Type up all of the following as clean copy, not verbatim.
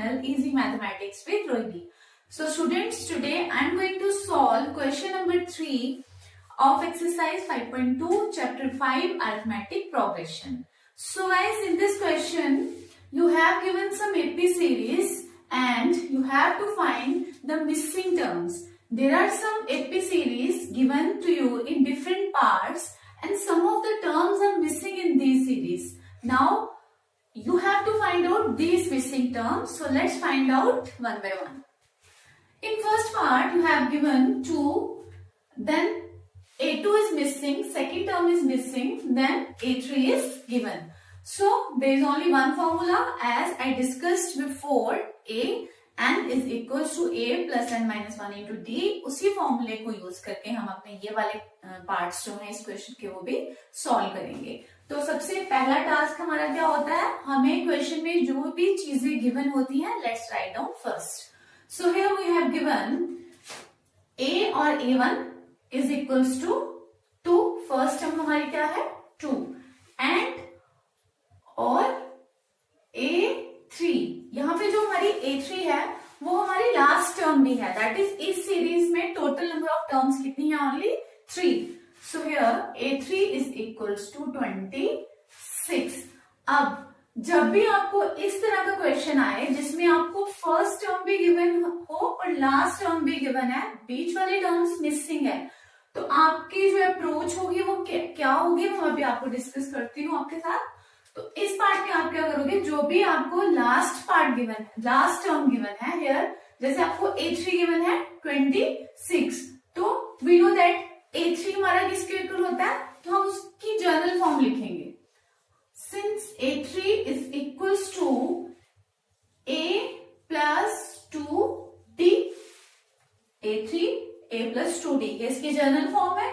channel Easy Mathematics with Rohini. So students, today I am going to solve question number 3 of exercise 5.2 chapter 5 arithmetic progression. So guys, in this question you have given some AP series and you have to find the missing terms. There are some AP series given to you in different parts and some of the terms are missing in these series. Now you have to find out these missing terms. So let's find out one by one. In first part you have given 2, then A2 is missing, second term is missing, then A3 is given. So there is only one formula as I discussed before. A n is equals to A plus n minus 1 into D. उसी फॉर्मूले को use करके हम अपने ये वाले parts जो हैं इस क्वेश्चन के वो भी सॉल्व करेंगे. तो सबसे पहला टास्क हमारा क्या होता है, हमें क्वेश्चन में जो भी चीजें गिवन होती हैं let's write down first. So here we have given A और A1 is equals to 2. First term हमारी क्या है 2 एंड और A3. यहाँ पे जो हमारी A3 है वो हमारी लास्ट टर्म भी है, दैट इज इस सीरीज में टोटल नंबर ऑफ टर्म्स कितनी है, only 3. So here A3 is equals to 26. अब जब भी आपको इस तरह का क्वेश्चन आए जिसमें आपको फर्स्ट टर्म भी गिवन हो और लास्ट टर्म भी गिवन है, बीच वाले टर्म्स मिसिंग है, तो आपकी जो अप्रोच होगी वो क्या होगी वो अभी आपको डिस्कस करती हूँ आपके साथ. तो इस पार्ट में आप क्या करोगे, जो भी आपको लास्ट पार्ट गिवन है, लास्ट टर्म गिवन है हियर, जैसे आपको A3 गिवन है 26, तो वी नो दैट A3 हमारा किसके इक्वल होता है, तो हम उसकी जनरल फॉर्म लिखेंगे. Since A3 is equals to A plus 2D, A3 A plus 2D ये इसकी जनरल फॉर्म है,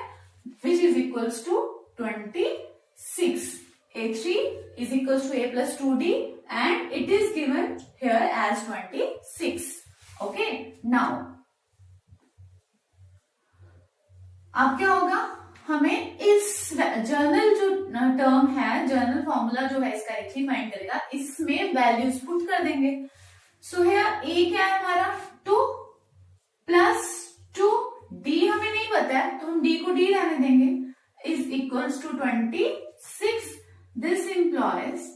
which is equals to 26. A3 is equals to A plus 2D and it is given here as 26. Okay, now अब क्या होगा, हमें इस journal जो term है, जर्नल फॉर्मूला जो है इसका A3 फाइंड करेगा, इसमें वैल्यूज पुट कर देंगे. सो हियर A क्या है हमारा 2 प्लस 2, D हमें नहीं पता है तो हम D को D रहने देंगे, is equals to 26. This implies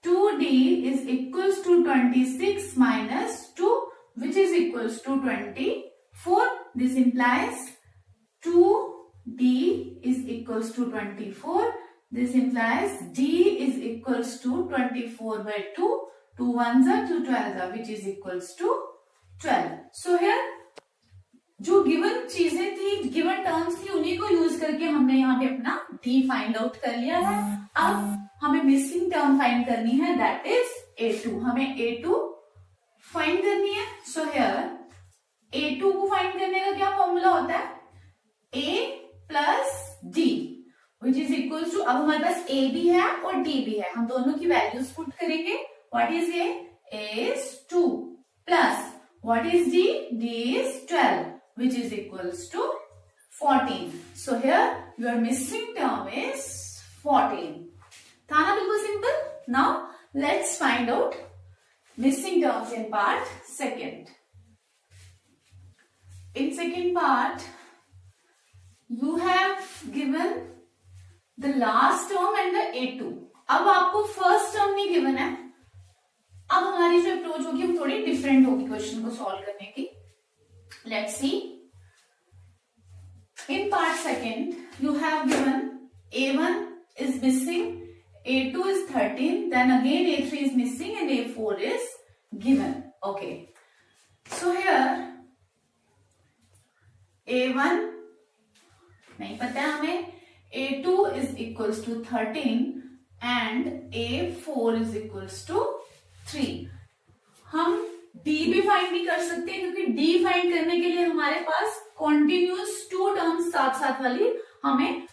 2D is equals to 26 minus 2, which is equals to 24. This implies 2D is equals to 24. This implies D is equals to 24 by 2. 2 ones are 2 12s are, which is equals to 12. So here जो given चीजें थी, given terms थी, उन्हीं को use करके हमने यहाँ पे अपना D फाइंड आउट कर लिया है. अब हमें मिसिंग टर्म फाइंड करनी है, दैट इज A2. हमें A2 फाइंड करनी है. सो हियर A2 को फाइंड करने का क्या फॉर्मूला होता है, A plus D which is equal to, अब हमारे पास A भी है और D भी है, हम दोनों की वैल्यूज पुट करेंगे. What is A is 2 plus what is D, D is 12 which is equals to 14. So here your missing term is 14. था ना बिल्कुल simple. Now let's find out missing terms in part second. In second part you have given the last term and the A2. अब आपको first term नहीं given है. अब हमारी जो अप्रोच होगी वो थोड़ी डिफरेंट होगी क्वेश्चन को सॉल्व करने की. Let's see. In part second, you have given A1 is missing, A2 is 13, then again A3 is missing and A4 is given. Okay. So here A1 नहीं पता है हमें, A2 is equals to 13 and A4 is equals to 3. हम D भी find नहीं कर सकते क्योंकि D फाइंड करने के लिए हमारे पास कॉन्टिन्यूस 2 टर्म्स साथ साथ वाली हमें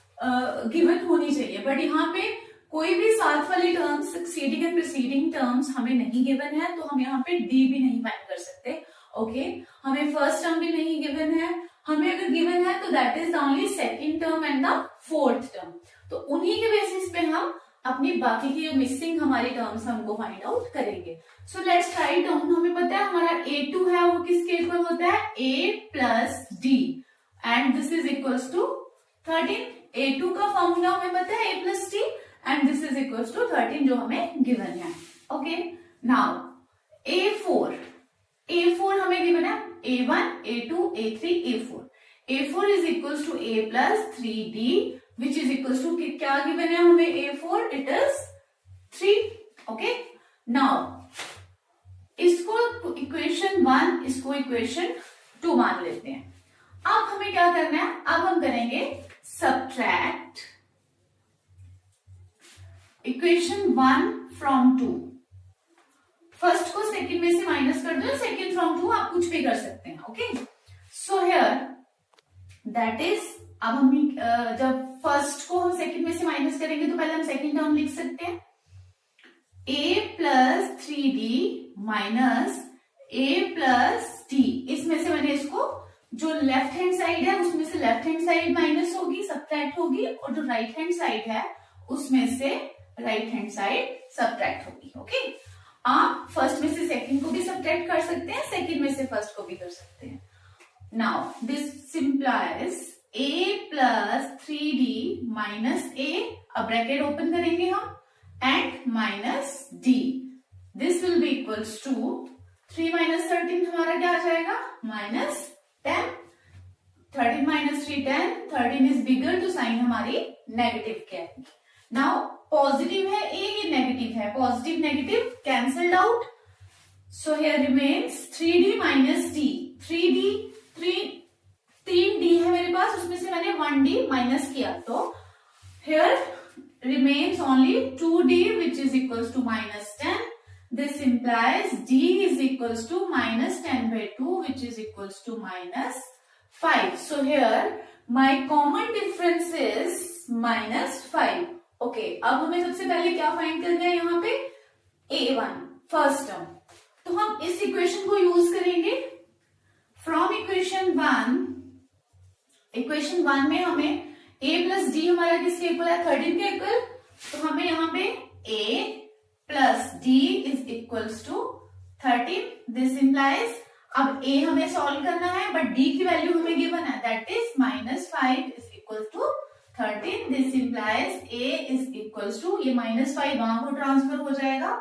गिवन होनी चाहिए, बट यहाँ पे कोई भी साथ वाली terms succeeding and preceding terms हमें नहीं गिवन है, तो हम यहाँ पे D भी नहीं फाइंड कर सकते. ओके, हमें फर्स्ट टर्म भी नहीं गिवन है, हमें अगर गिवन है तो that is only second term and the fourth term. तो उन्हीं के बेसिस पे हम अपनी बाकी की जो मिसिंग हमारी टर्म्स हमको फाइंड आउट करेंगे. So let's write down. हमें पता है हमारा A2 है वो किसके इक्वल होता है, A plus D, and this is equals to 13. A2 का फॉर्मूला हमें पता है A plus D, and this is equals to 13 जो हमें गिवन है. ओके, नाउ A4 हमें गिवन है A1, A2, A3, A4. A4 is equals to A plus 3D, which is equals to क्या गिवन है हमें A4? It is 3. Okay. Now इसको equation 1, इसको इक्वेशन 2 मान लेते हैं. अब हमें क्या करना है, अब हम करेंगे सब्ट्रैक्ट इक्वेशन 1 फ्रॉम 2. फर्स्ट को सेकंड में से माइनस कर दो, सेकंड फ्रॉम 2 आप कुछ भी कर सकते हैं. Okay, so here that is, अब हम जब फर्स्ट को हम सेकंड में से माइनस करेंगे तो पहले हम सेकंड टर्म लिख सकते हैं A plus 3D minus A plus D. इसमें से मैंने इसको जो लेफ्ट हैंड साइड है उसमें से लेफ्ट हैंड साइड माइनस होगी, सब्ट्रैक्ट होगी, और जो राइट हैंड साइड है उसमें से राइट हैंड साइड सब्ट्रैक्ट होगी. ओके, आप फर्स्ट में से सेकंड को भी सब्ट्रैक्ट कर सकते हैं, सेकंड में से फर्स्ट को भी कर सकते हैं. Now this implies A plus 3D minus A, अब ब्रैकेट ओपन करेंगे हम, and minus D. This will be equals to 3 minus 13 हमारा क्या आ जाएगा, minus 10. 13 minus 3 10, 13 is bigger तो साइन हमारी नेगेटिव के आएगी. Now पॉजिटिव है A, ये नेगेटिव है, positive negative cancelled out. So here remains 3D minus D. 3D 3D है मेरे पास, उसमें से मैंने 1D माइनस किया, तो here remains only 2D which is equals to minus 10. This implies D is equals to minus 10 by 2 which is equals to minus 5. So here my common difference is minus 5. Okay, अब हमें सबसे पहले क्या find करना है यहाँ पे, A1 first term. तो हम इस इक्वेशन को यूज करेंगे फ्रॉम इक्वेशन 1 में हमें A प्लस D हमारा किसके इक्वल है, 13 के इक्वल. तो हमें यहाँ पे A plus D is equals to 13. This implies, अब A हमें सॉल्व करना है बट D की वैल्यू हमें गिवन है, that is -5 is equal to 13. This implies A is equals to, ये -5 वहां को ट्रांसफर हो जाएगा,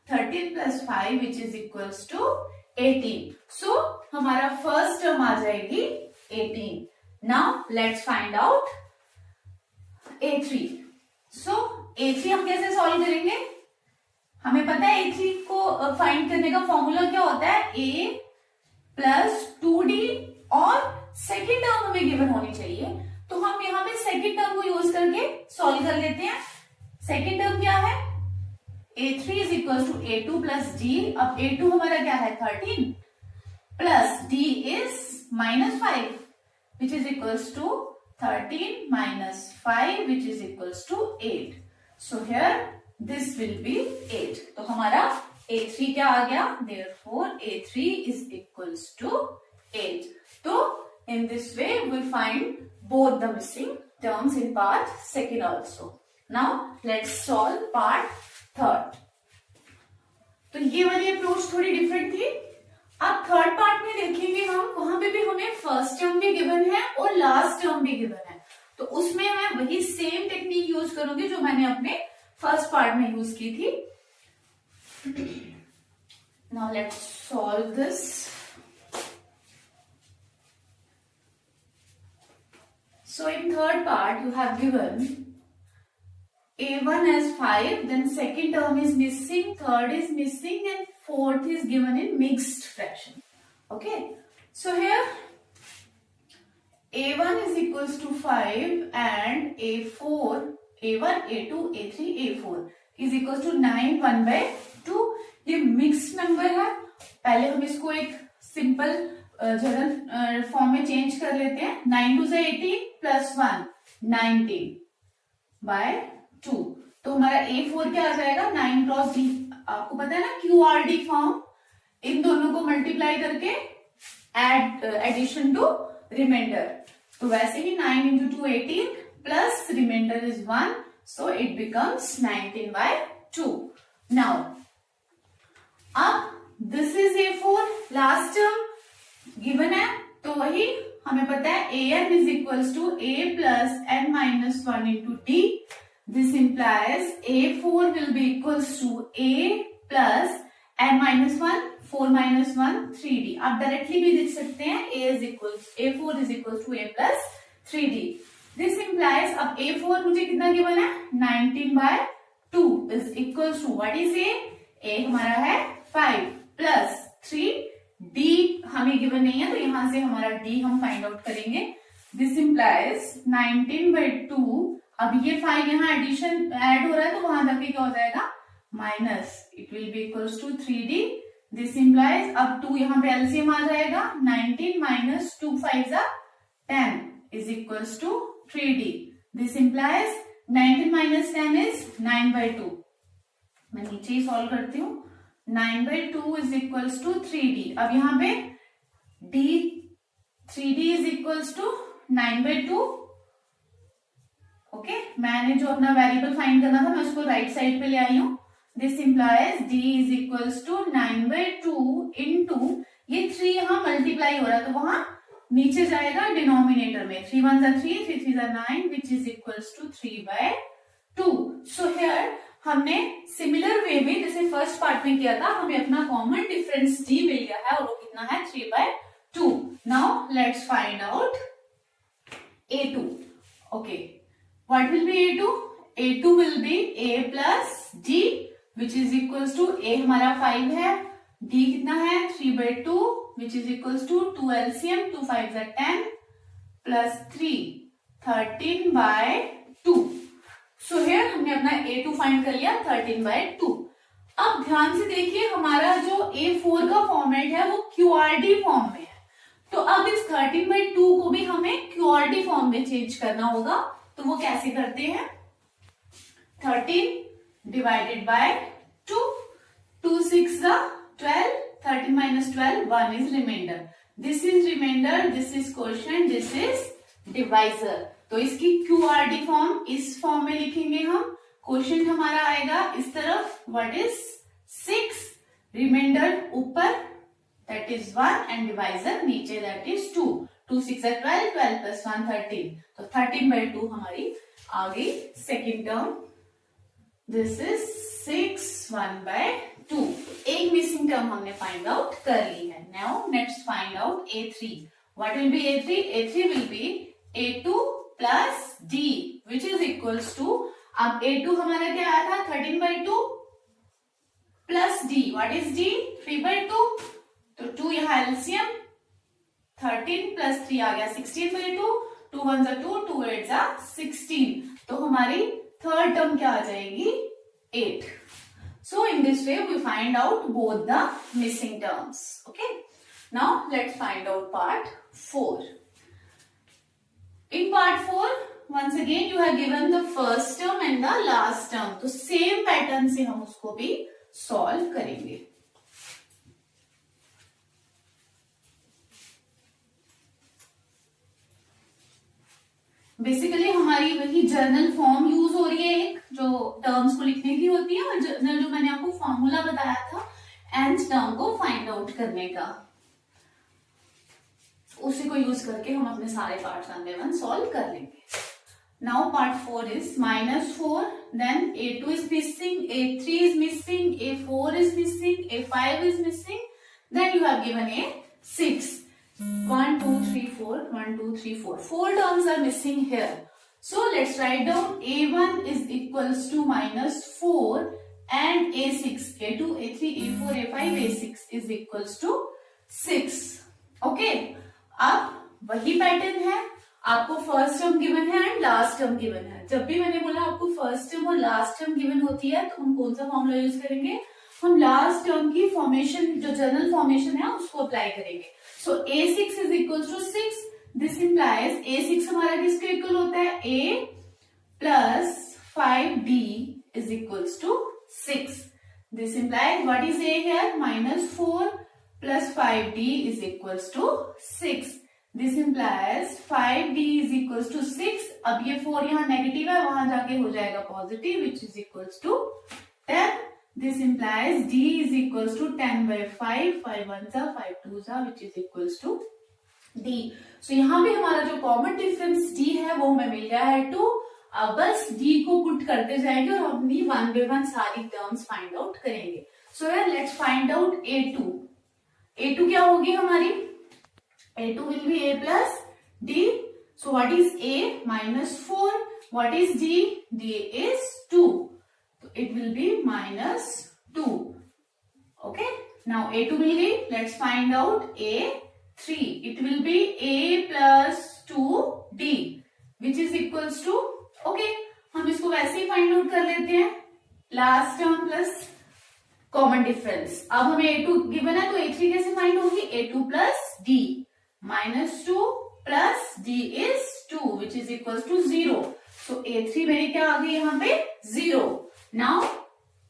13 plus 5 which is equals to 18. So हमारा फर्स्ट टर्म आ जाएगी 18. Now let's find out A3. So A3 हम कैसे सॉल्व करेंगे, हमें पता है A3 को फाइंड करने का फॉर्मूला क्या होता है, A प्लस 2D, और सेकेंड टर्म हमें गिवन होनी चाहिए. तो हम यहाँ पे सेकेंड टर्म को यूज करके सॉल्व कर लेते हैं. सेकेंड टर्म क्या है, A3 is equals to A2 plus D. अब A2 हमारा क्या है, 13 plus D is -5 which is equals to 13 minus 5 which is equals to 8. So here this will be 8. तो हमारा A3 क्या आ गया, therefore A3 is equals to 8. तो in this way we find both the missing terms in part second also. Now let's solve part third. तो ये वाली approach थोड़ी different थी. अब थर्ड पार्ट में देखेंगे हम, वहां पे भी हमें फर्स्ट टर्म भी गिवन है और लास्ट टर्म भी गिवन है. तो उसमें मैं वही सेम टेक्निक यूज करूंगी जो मैंने अपने फर्स्ट पार्ट में यूज की थी. Now let's solve this. So in third part you have given A1 as 5, then second term is missing, third is missing, and fourth is given in mixed fraction. Okay, so here A1 is equals to 5 and A4, A1, A2, A3, A4 is equals to 9, 1 by 2. ये mixed number है. पहले हम इसको एक simple general form में change कर लेते हैं. 9 2 से 18 प्लस 1 19 by 2. तो हमारा A4 क्या आ जाएगा, 9 क्रॉस D. आपको पता है ना QRD फॉर्म, इन दोनों को मल्टीप्लाई करके एडिशन टू रिमाइंडर. तो वैसे ही 9 into 2 18 plus remainder is 1. So it becomes 19/2. Now, अब this is A4, last term given है, तो वही हमें पता है an is equals to a plus n minus 1 into d. This implies A4 will be equals to a plus n minus 1, 4 minus 1, 3d. आप directly भी लिख सकते हैं A4 is equals to a plus 3d. This implies अब A4 मुझे कितना given है, 19/2 is equals to what is A हमारा है 5 plus 3d हमें गिवन नहीं है, तो यहां से हमारा d हम फाइंड आउट करेंगे. This implies 19/2. अब ये 5 यहाँ एडिशन ऐड हो रहा है, तो वहां जाके क्या हो जाएगा, minus, it will be equals to 3d. This implies अब 2 यहाँ पे एलसीएम आ जाएगा, 19 minus 2 5 10 is equals to 3d. This implies 19 minus 10 is 9/2. मैं नीचे ही सॉल्व करती हूँ. 9/2 is equals to 3d. अब यहाँ पे d 3d is equals to 9/2. Okay, मैंने जो अपना वेरिएबल फाइंड करना था मैं उसको राइट साइड पे ले आई हूँ. This implies d is equals to 9/2 into ये 3 यहाँ मल्टीप्लाई हो रहा है, तो वहां नीचे जाएगा डिनोमिनेटर में. 3 1 जा 3, 3 3 जा 9 which is equals to 3/2. So here हमने सिमिलर वे में जैसे फर्स्ट पार्ट में किया था, हमें अपना कॉमन डिफरेंस d मिल गया है और वो कितना है, 3/2. Now let's find out A2. Okay, what will be A2? A2 will be A plus d which is equals to A हमारा 5 है, d कितना है 3/2 which is equals to 2 LCM, 2 5 are 10 plus 3 13/2. So here हमने अपना A2 find कर लिया 13/2. अब ध्यान से देखिए हमारा जो A4 का फॉर्मेट है वो QRD फॉर्म में है, तो अब इस 13/2 को भी हमें QRD फॉर्म में चेंज करना होगा. तो वो कैसे करते हैं, 13 divided by 2, 2 6 12, 13 minus 12, 1 is remainder. This is remainder, this is quotient, this is divisor. तो इसकी QRD फॉर्म इस फॉर्म में लिखेंगे हम. क्वोशिएंट हमारा आएगा इस तरफ, व्हाट इज 6, रिमाइंडर ऊपर दैट इज 1 एंड डिवाइजर नीचे दैट इज 2. 2 6 12, 12 plus 1 13. तो 13/2 हमारी आ गई सेकेंड टर्म. This is 6 1/2. एक मिसिंग टर्म हमने फाइंड आउट कर ली है. Now let's find out A3. What will be A3? A3 will be A2 plus D which is equals to, अब A2 हमारा क्या आया था 13/2 plus D. What is D? 3/2. तो 2 यहाँ एलसीएम, 13 plus 3 आ गया 16/2. 2 1 2, 2 8 16. तो हमारी थर्ड टर्म क्या आ जाएगी, 8. So in this way we find out both the missing terms. Okay. Now let's find out part 4. In part 4, once again you have given the first term and the last term. तो same pattern से हम उसको भी solve करेंगे. Basically हमारी वही journal form use हो रही है, एक जो टर्म्स को लिखने की होती है, और जर्नल जो मैंने आपको फॉर्मूला बताया था nth टर्म को फाइंड आउट करने का, उसी को यूज करके हम अपने सारे पार्ट्स 1 by 1 सॉल्व कर लेंगे. Now part 4 is -4, then A2 is missing, A3 is missing, A4 is missing, A5 is missing, then you have given A6. 1 2 3 4, 1 2 3 4. 4 terms are missing here. So let's write down A1 is equals to -4 and A6. A2, A3, A4, A5, A6 is equals to 6. Okay. अब वही pattern है, आपको first term given है and last term given है. जब भी मैंने बोला आपको फर्स्ट टर्म और लास्ट टर्म गिवन होती है तो हम कौन सा फॉर्मूला यूज करेंगे, हम लास्ट टर्म की फॉर्मेशन जो जनरल फॉर्मेशन है उसको अप्लाई करेंगे. सो A6 is equals to 6. This implies A6 हमारा किसके इक्वल होता है, A plus 5D is equals to 6. This implies what is A here, -4 plus 5D is equals to 6. This implies 5d is equals to 6. अब ये 4 यहाँ negative है, वहां जाके हो जाएगा positive, which is equals to 10. This implies d is equals to 10/5. 5 1 जा 5 2 जा, which is equals to d. So यहाँ पे हमारा जो कॉमन डिफरेंस d है वो हमें मिल गया है 2. अब बस d को पुट करते जाएंगे और अपनी 1 by 1 सारी टर्म्स फाइंड आउट करेंगे. So let's find out a2. a2 क्या होगी हमारी? a2 will be a plus d. So what is a? -4. What is d? d is 2. So it will be -2. Okay. Now a2 will be, let's find out a3. It will be a plus 2d which is equals to, okay, हम इसको वैसे ही find out कर लेते हैं. Last term plus common difference. अब हमें a2 given है तो a3 कैसे फाइंड होगी? a2 plus d. -2 plus d is 2 which is equals to 0. So a3 मेरी क्या आ गई यहाँ पे? 0. Now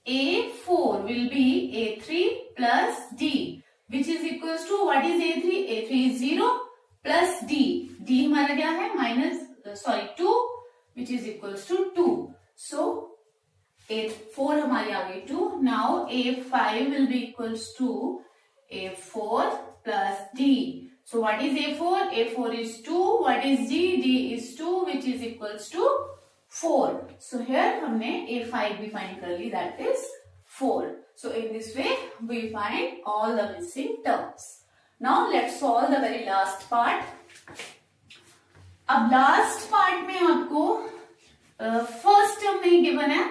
a4 will be a3 plus d which is equals to, what is a3? a3 is 0 plus d. d हमारा क्या है? 2 which is equals to 2. So a4 हमारी आ गई 2. Now a5 will be equals to a4 plus d. So what is a4? a4 is 2. What is d? d is 2 which is equals to 4. So here हमने a5 भी find कर ली, that is 4. So in this way we find all the missing terms. Now let's solve the very last part. अब last part में आपको first term नहीं given है,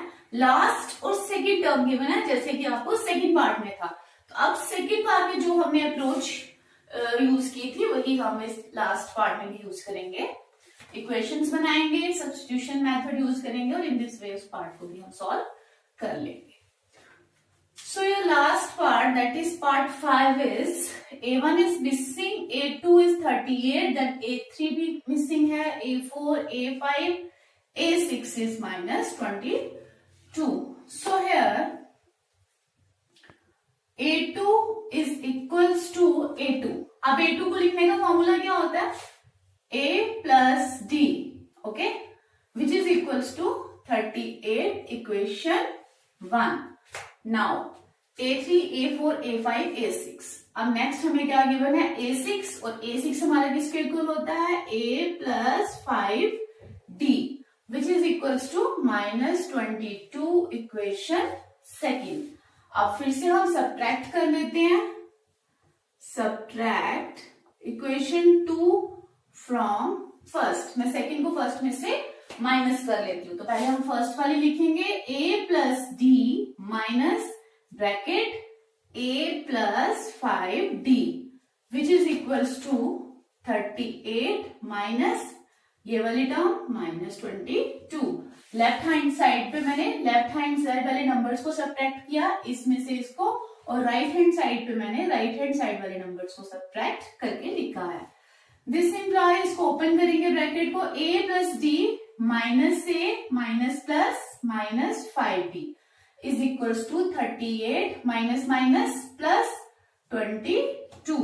last और second term given है, जैसे कि आपको second part में था. तो अब second part में जो हमने approach यूज की थी वही हम इस लास्ट पार्ट में भी यूज करेंगे. इक्वेशंस बनाएंगे, सब्स्टिट्यूशन मेथड यूज करेंगे और इन दिस वे उस पार्ट को भी हम सॉल्व कर लेंगे. So your last part, that is part 5, is a1 is missing, a2 is 38, देन a3 भी मिसिंग है, a4, a5, a6 is -22. So here a2 is equals to a2. अब a2 को लिखने का फॉर्मूला क्या होता है? a plus d, okay, which is equals to 38, equation 1. Now a3, a4, a5, a6. अब नेक्स्ट हमें क्या गिवन है? a6, और a6 हमारा किसके इक्वल होता है? a plus 5d which is equals to -22, equation second. अब फिर से हम सब्ट्रैक्ट कर लेते हैं. Subtract equation 2 from first. मैं सेकंड को फर्स्ट में से माइनस कर लेती हूँ. तो पहले हम फर्स्ट वाली लिखेंगे, a plus D minus bracket a plus 5d which is equals to 38 minus ये वाली टर्म -22. लेफ्ट हैंड साइड पे मैंने लेफ्ट हैंड साइड वाले नंबर्स को सब्ट्रैक्ट किया, इसमें से इसको, और राइट हैंड साइड पे मैंने राइट हैंड साइड वाले नंबर्स को सब्ट्रैक्ट करके लिखा है. दिस इंप्लाइज, इसको ओपन करेंगे ब्रैकेट को, a plus D minus a minus plus -5d is equals to 38 minus minus plus 22.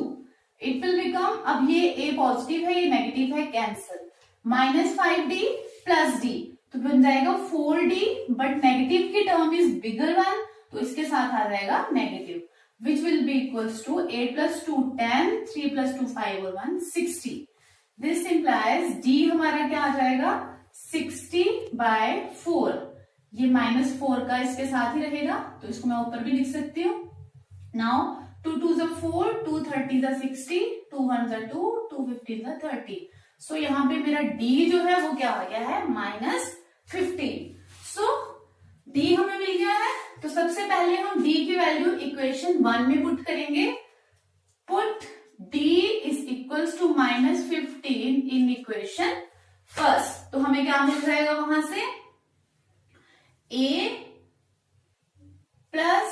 It will become, अब ये a पॉजिटिव है, ये नेगेटिव है, कैंसल, -5d प्लस d तो बन जाएगा 4d, बट नेगेटिव की टर्म इज बिगर वन तो इसके साथ आ जाएगा negative, which will be equals to 8 plus 2 10, 3 plus 2 5 और 1 60. दिस इंप्लाइज d हमारा क्या आ जाएगा? 60/4. ये -4 का इसके साथ ही रहेगा तो इसको मैं ऊपर भी लिख सकती हूँ. Now 2 2 is 4, 2 30 is 60, 2 1 is 2, 2 15 is 30. सो यहाँ पे मेरा d जो है वो क्या आ गया है? -15. सो d हमें मिल गया है. तो सबसे पहले हम d की वैल्यू इक्वेशन 1 में पुट करेंगे. Put d is equals to -15 in equation first. तो हमें क्या मिल जाएगा वहां से? a प्लस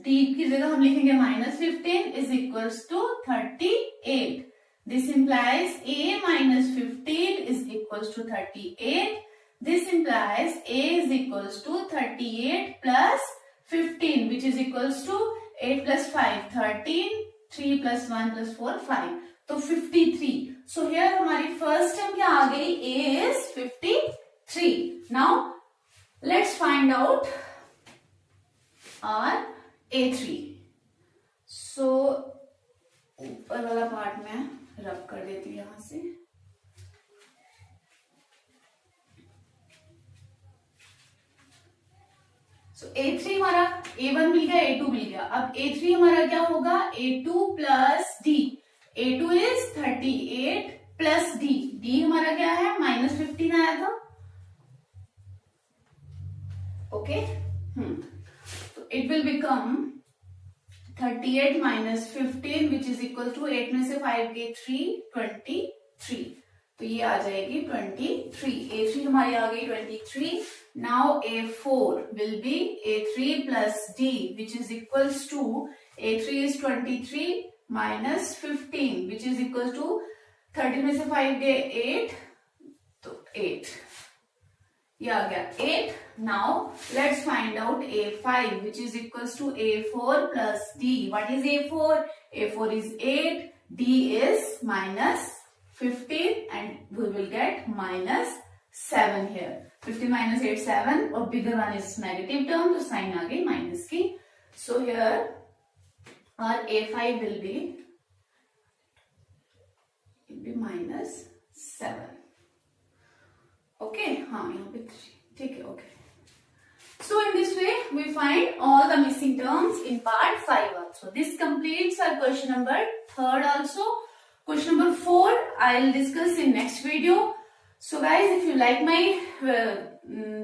d की जगह हम लिखेंगे -15 is equals to 38. This implies a minus 15 is equals to 38. This implies a is equals to 38 plus 15 which is equals to 8 plus 5 13, 3 plus 1 plus 4 5. तो 53. सो हियर हमारी फर्स्ट टर्म क्या आ गई, a is 53. Now let's find out our a3. So ऊपर वाला part में रब कर देती हूँ यहां से. सो a3 हमारा a1 मिल गया, a2 मिल गया. अब a3 हमारा क्या होगा, a2 plus d. a2 is 38 plus d. d हमारा क्या है, -15 आया था. ओके, तो it will become 38 minus 15 which is equal to 8 में से 5 गए 3, 23. तो ये आ जाएगी 23. a3 हमारी आ गई 23. Now a4 will be a3 plus d which is equals to a3 is 23 minus 15 which is equal to 30 में से 5 गए 8, तो 8. ये आ गया 8. Now let's find out a5 which is equals to a4 plus d. What is a4? a4 is 8, d is minus 15 and we will get -7 here. 15 minus 8, 7 और bigger one is negative term, तो sign आ गई minus की. So here our a5 will be -7. Okay, हाँ यहाँ पे 3. ठीक है, okay. So in this way we find all the missing terms in part 5 also. This completes our question number 3 also. Question number 4 I'll discuss in next video. So guys, if you like my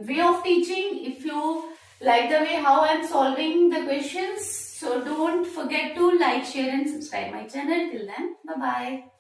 way of teaching, if you like the way how I'm solving the questions, so don't forget to like, share and subscribe my channel. Till then, bye bye.